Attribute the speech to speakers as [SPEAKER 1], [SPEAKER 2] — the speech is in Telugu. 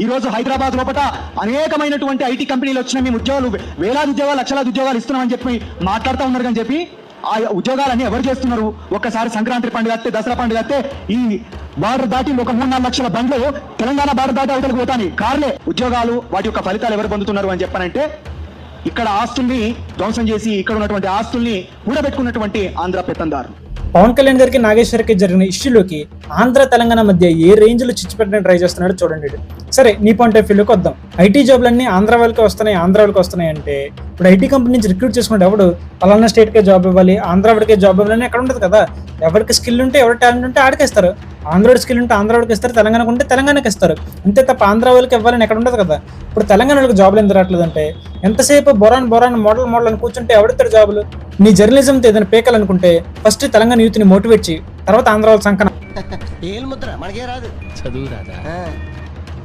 [SPEAKER 1] ఈ రోజు హైదరాబాద్ లోపల అనేకమైనటువంటి ఐటీ కంపెనీలు వచ్చిన మేము ఉద్యోగాలు వేలాది ఉద్యోగాలు లక్షలాది ఉద్యోగాలు ఇస్తున్నామని చెప్పి మాట్లాడుతూ ఉన్నారు కానీ చెప్పి ఆ ఉద్యోగాలన్నీ ఎవరు చేస్తున్నారు? ఒక్కసారి సంక్రాంతి పండుగ వస్తే, దసరా పండుగ వస్తే ఈ బార్డర్ దాటి ఒక 3-4 లక్షల బండ్లు తెలంగాణ బార్డర్ దాటి అవతలకు పోతాయి కార్లే. ఉద్యోగాలు వాటి యొక్క ఫలితాలు ఎవరు పొందుతున్నారు అని చెప్పానంటే ఇక్కడ ఆస్తుల్ని ధ్వంసం చేసి ఇక్కడ ఉన్నటువంటి ఆస్తుల్ని కూడబెట్టుకున్నటువంటి ఆంధ్ర పెత్తందారు.
[SPEAKER 2] పవన్ కళ్యాణ్ గారికి నాగేశ్వరకి జరిగిన ఇష్యూలోకి ఆంధ్ర తెలంగాణ మధ్య ఏ రేంజ్ లో చిచ్చు పెట్టడానికి ట్రై చేస్తున్నాడో చూడండి. సరే, నీ పాయింట్ ఆఫ్ వ్యూలోకి వద్దాం. ఐటీ జాబ్లన్నీ ఆంధ్ర వాళ్ళకి వస్తున్నాయి, ఆంధ్ర వాళ్ళకి వస్తున్నాయి అంటే ఇప్పుడు ఐటీ కంపెనీ నుంచి రిక్రూట్ చేసుకుంటే ఎవడు పలానా స్టేట్కే జాబ్ ఇవ్వాలి, ఆంధ్ర వాడికే జాబ్ ఇవ్వాలని ఎక్కడ ఉండదు కదా. ఎవరికి స్కిల్ ఉంటే, ఎవరి టాలెంట్ ఉంటే ఆడికేస్తారు. ఆంధ్రోడి స్కిల్ ఉంటే ఆంధ్రాడికి ఇస్తారు, తెలంగాణకు ఉంటే తెలంగాణకి ఇస్తారు. అంతే తప్ప ఆంధ్ర వాళ్ళకి ఇవ్వాలని ఎక్కడ ఉండదు కదా. ఇప్పుడు తెలంగాణ వాళ్ళకి జాబులు ఎందుకు రావట్లేదంటే ఎంతసేపు బొరాన్ మోడల్ అని కూర్చుంటే ఎవడిస్తారు జాబులు? నీ జర్నలిజంతో ఏదైనా పేకాలనుకుంటే ఫస్ట్ తెలంగాణ యూత్ని మోటివేట్ చేయి, తర్వాత ఆంధ్ర వాళ్ళ సంకన.
[SPEAKER 3] ఏం ముద్ర మనకే రాదు, చదువు రాదా?